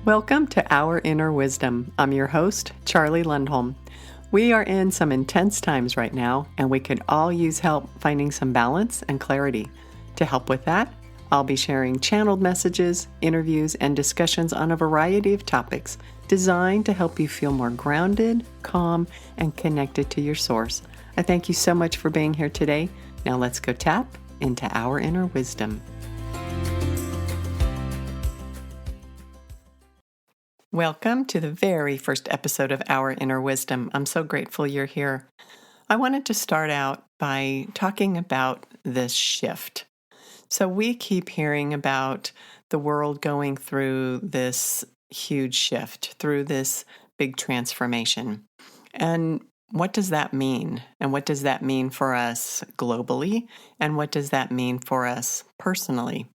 Welcome to Our Inner Wisdom. I'm your host, Charlie Lundholm. We are in some intense times right now, and we could all use help finding some balance and clarity. To help with that, I'll be sharing channeled messages, interviews, and discussions on a variety of topics designed to help you feel more grounded, calm, and connected to your source. I thank you so much for being here today. Now let's go tap into our inner wisdom. Welcome to the very first episode of Our Inner Wisdom. I'm so grateful you're here. I wanted to start out by talking about this shift. So we keep hearing about the world going through this huge shift, through this big transformation. And what does that mean? And what does that mean for us globally? And what does that mean for us personally?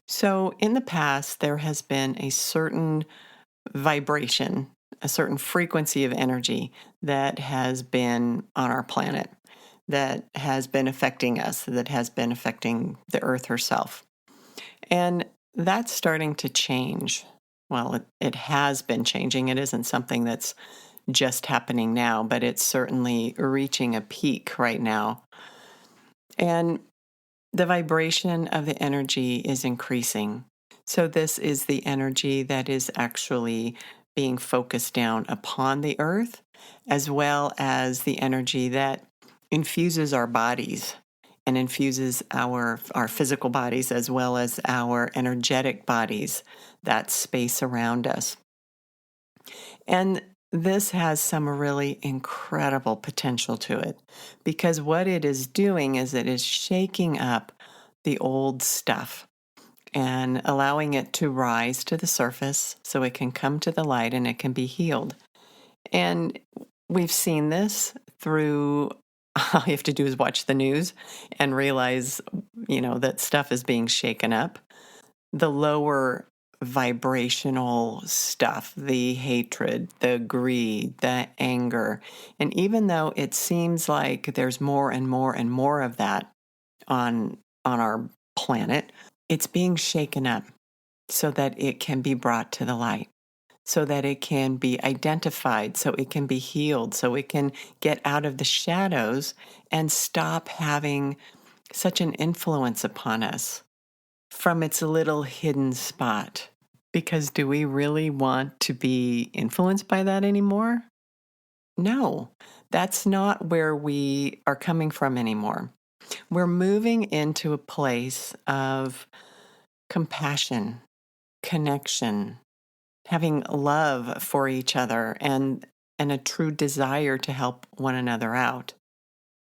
So in the past, there has been a certain vibration, a certain frequency of energy that has been on our planet, that has been affecting us, that has been affecting the earth herself. And that's starting to change. Well, it has been changing. It isn't something that's just happening now, but it's certainly reaching a peak right now. And the vibration of the energy is increasing. So this is the energy that is actually being focused down upon the earth, as well as the energy that infuses our bodies and infuses our physical bodies as well as our energetic bodies, that space around us. And this has some really incredible potential to it, because what it is doing is it is shaking up the old stuff and allowing it to rise to the surface so it can come to the light and it can be healed. And we've seen this through, all you have to do is watch the news and realize, that stuff is being shaken up. The lower vibrational stuff, the hatred, the greed, the anger. And even though it seems like there's more and more and more of that on our planet, it's being shaken up so that it can be brought to the light, so that it can be identified, so it can be healed, so it can get out of the shadows and stop having such an influence upon us from its little hidden spot. Because do we really want to be influenced by that anymore? No, that's not where we are coming from anymore. We're moving into a place of compassion, connection, having love for each other, and a true desire to help one another out.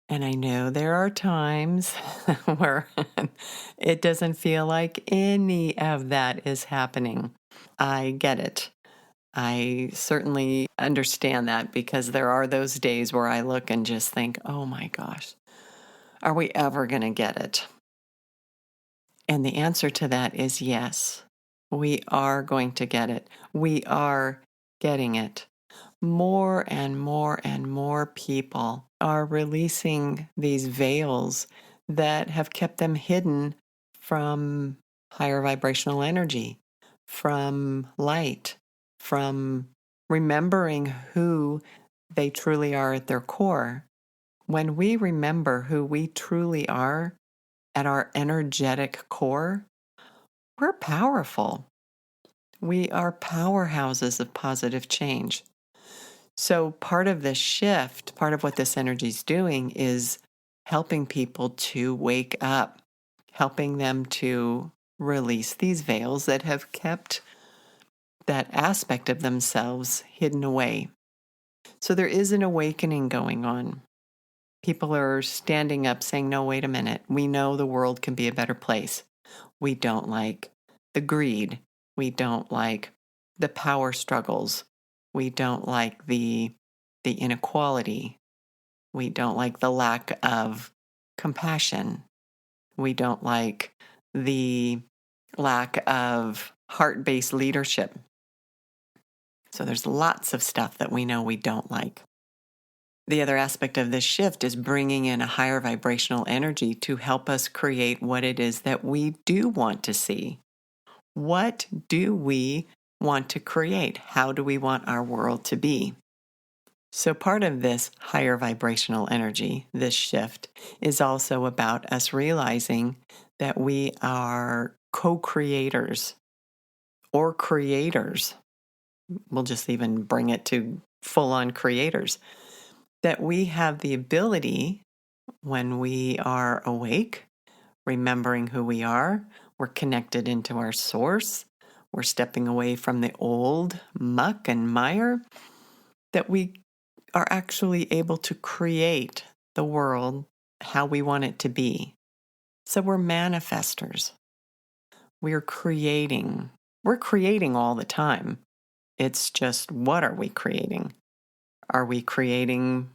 And I know there are times where it doesn't feel like any of that is happening. I get it. I certainly understand that, because there are those days where I look and just think, oh my gosh, are we ever going to get it? And the answer to that is yes. We are going to get it. We are getting it. More and more and more people are releasing these veils that have kept them hidden from higher vibrational energy, from light, from remembering who they truly are at their core. When we remember who we truly are at our energetic core, we're powerful. We are powerhouses of positive change. So part of this shift, part of what this energy is doing is helping people to wake up, helping them to release these veils that have kept that aspect of themselves hidden away. So there is an awakening going on. People are standing up saying, no, wait a minute. We know the world can be a better place. We don't like the greed. We don't like the power struggles. We don't like the inequality. We don't like the lack of compassion. We don't like the lack of heart-based leadership. So there's lots of stuff that we know we don't like. The other aspect of this shift is bringing in a higher vibrational energy to help us create what it is that we do want to see. What do we want to create? How do we want our world to be? So, part of this higher vibrational energy, this shift, is also about us realizing that we are co creators or creators. We'll just even bring it to full on creators. That we have the ability, when we are awake, remembering who we are, we're connected into our source, we're stepping away from the old muck and mire, that we are actually able to create the world how we want it to be. So we're manifestors. We're creating. We're creating all the time. It's just, what are we creating? Are we creating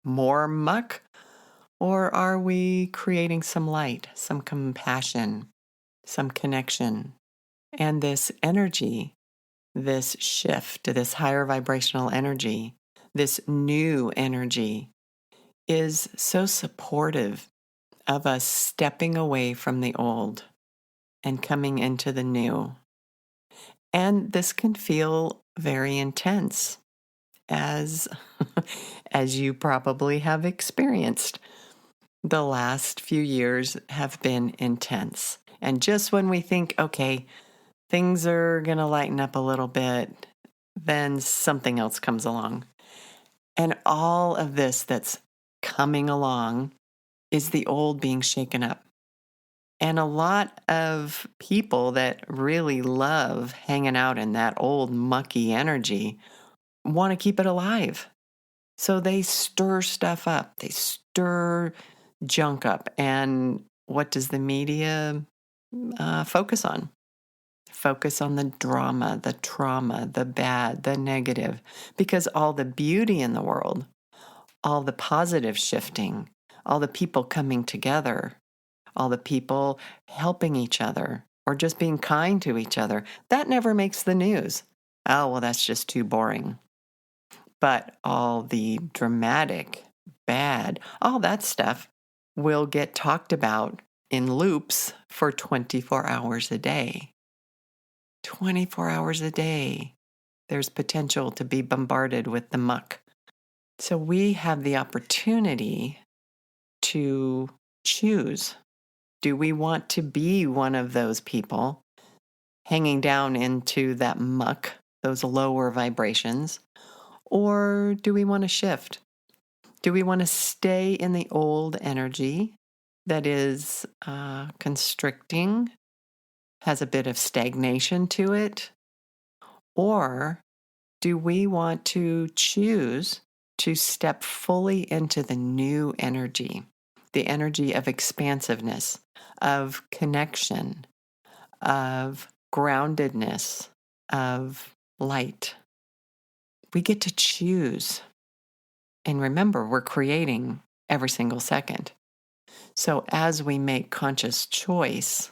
more muck? Or are we creating some light, some compassion, some connection? And this energy, this shift, this higher vibrational energy, this new energy is so supportive of us stepping away from the old and coming into the new. And this can feel very intense, as as you probably have experienced. The last few years have been intense. And just when we think, okay, things are going to lighten up a little bit, then something else comes along. And all of this that's coming along is the old being shaken up. And a lot of people that really love hanging out in that old mucky energy want to keep it alive. So they stir stuff up. They stir junk up. And what does the media focus on? Focus on the drama, the trauma, the bad, the negative. Because all the beauty in the world, all the positive shifting, all the people coming together, all the people helping each other or just being kind to each other, that never makes the news. Oh, well, that's just too boring. But all the dramatic, bad, all that stuff will get talked about in loops for 24 hours a day. 24 hours a day. There's potential to be bombarded with the muck. So we have the opportunity to choose. Do we want to be one of those people hanging down into that muck, those lower vibrations? Or do we want to shift? Do we want to stay in the old energy that is constricting, has a bit of stagnation to it? Or do we want to choose to step fully into the new energy, the energy of expansiveness, of connection, of groundedness, of light? We get to choose. And remember, we're creating every single second. So as we make conscious choice,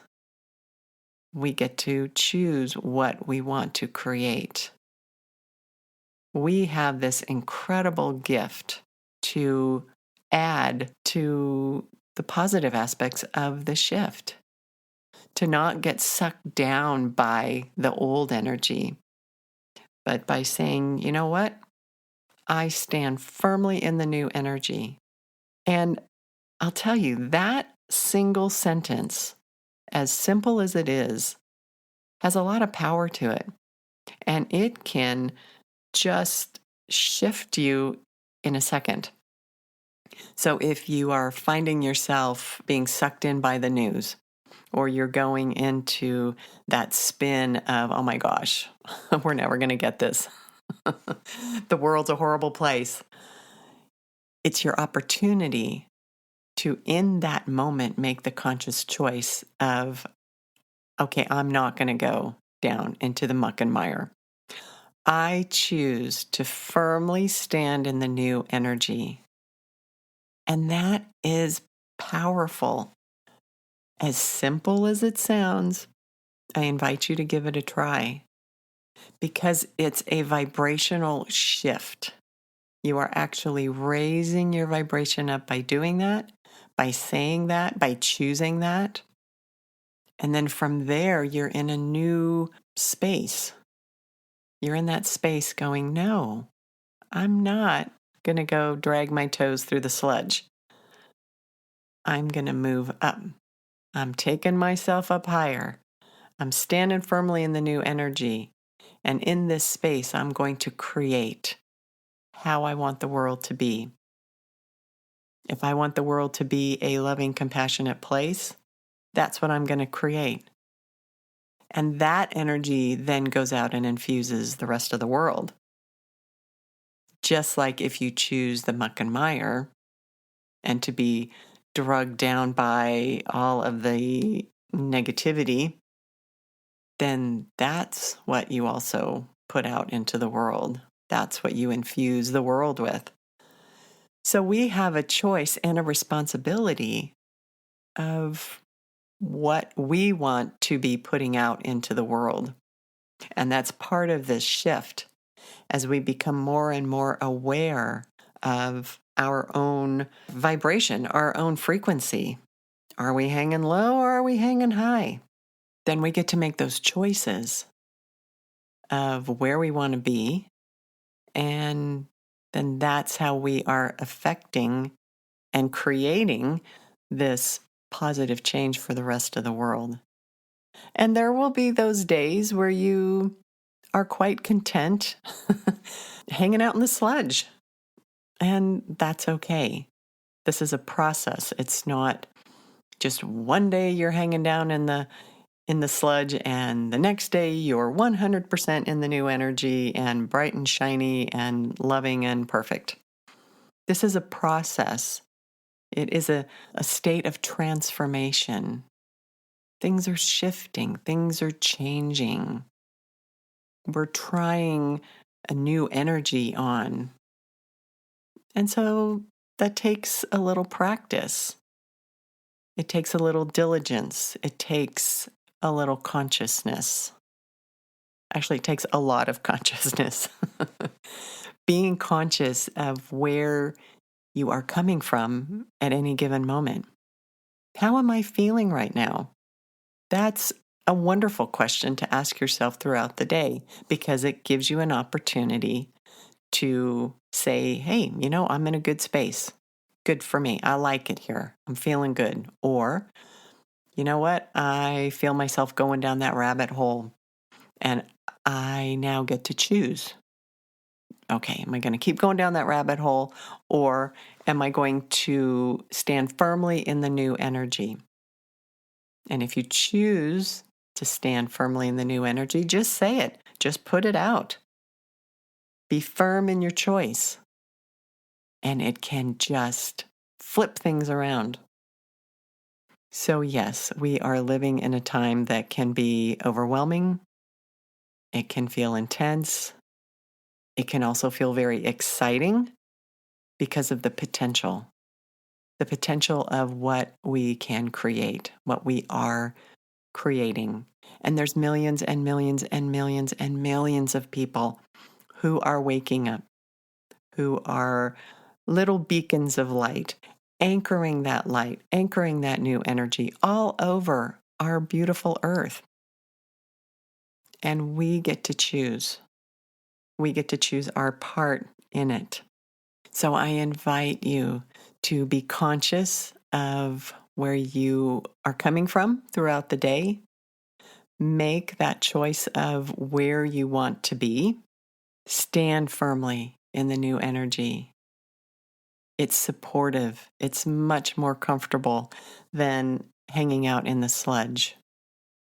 we get to choose what we want to create. We have this incredible gift to add to the positive aspects of the shift, to not get sucked down by the old energy, but by saying, you know what? I stand firmly in the new energy. And I'll tell you, that single sentence, as simple as it is, has a lot of power to it. And it can just shift you in a second. So if you are finding yourself being sucked in by the news, or you're going into that spin of, oh my gosh, we're never going to get this. The world's a horrible place. It's your opportunity to, in that moment, make the conscious choice of, okay, I'm not going to go down into the muck and mire. I choose to firmly stand in the new energy. And that is powerful. As simple as it sounds, I invite you to give it a try because it's a vibrational shift. You are actually raising your vibration up by doing that, by saying that, by choosing that. And then from there, you're in a new space. You're in that space going, no, I'm not going to go drag my toes through the sludge. I'm going to move up. I'm taking myself up higher. I'm standing firmly in the new energy. And in this space, I'm going to create how I want the world to be. If I want the world to be a loving, compassionate place, that's what I'm going to create. And that energy then goes out and infuses the rest of the world. Just like if you choose the muck and mire and to be drugged down by all of the negativity, then that's what you also put out into the world. That's what you infuse the world with. So we have a choice and a responsibility of what we want to be putting out into the world. And that's part of this shift as we become more and more aware of our own vibration, our own frequency. Are we hanging low or are we hanging high? Then we get to make those choices of where we want to be. And then that's how we are affecting and creating this positive change for the rest of the world. And there will be those days where you are quite content hanging out in the sludge. And that's okay. This is a process. It's not just one day you're hanging down in the sludge and the next day you're 100% in the new energy and bright and shiny and loving and perfect. This is a process. It is a state of transformation. Things are shifting. Things are changing. We're trying a new energy on. And so that takes a little practice. It takes a little diligence. It takes a little consciousness. Actually, it takes a lot of consciousness. Being conscious of where you are coming from at any given moment. How am I feeling right now? That's a wonderful question to ask yourself throughout the day because it gives you an opportunity to say, hey, I'm in a good space. Good for me. I like it here. I'm feeling good. Or, you know what? I feel myself going down that rabbit hole and I now get to choose. Okay, am I going to keep going down that rabbit hole or am I going to stand firmly in the new energy? And if you choose to stand firmly in the new energy, just say it. Just put it out. Be firm in your choice. And it can just flip things around. So yes, we are living in a time that can be overwhelming. It can feel intense. It can also feel very exciting because of the potential of what we can create, what we are creating. And there's millions and millions and millions and millions of people who are waking up, who are little beacons of light, anchoring that light, anchoring that new energy all over our beautiful earth. And we get to choose. We get to choose our part in it. So I invite you to be conscious of where you are coming from throughout the day. Make that choice of where you want to be. Stand firmly in the new energy. It's supportive. It's much more comfortable than hanging out in the sludge.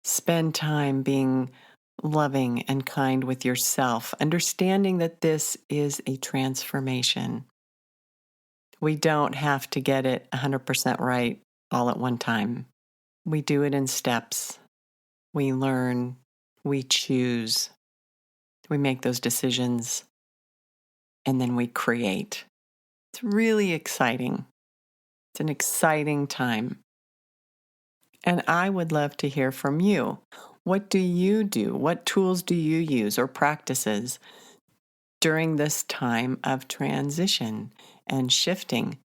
Spend time being loving and kind with yourself, understanding that this is a transformation. We don't have to get it 100% right all at one time. We do it in steps. We learn, we choose, we make those decisions, and then we create. It's really exciting. It's an exciting time. And I would love to hear from you. What do you do? What tools do you use or practices during this time of transition and shifting?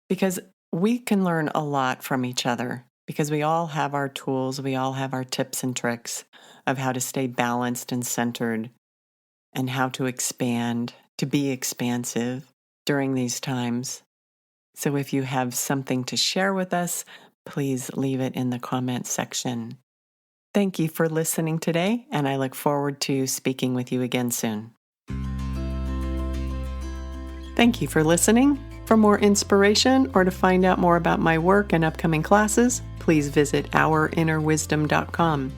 Because we can learn a lot from each other because we all have our tools, we all have our tips and tricks of how to stay balanced and centered and how to expand, to be expansive during these times. So if you have something to share with us, please leave it in the comments section. Thank you for listening today, and I look forward to speaking with you again soon. Thank you for listening. For more inspiration or to find out more about my work and upcoming classes, please visit ourinnerwisdom.com.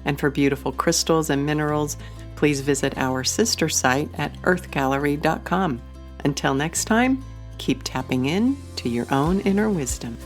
And for beautiful crystals and minerals, please visit our sister site at earthgallery.com. Until next time, keep tapping in to your own inner wisdom.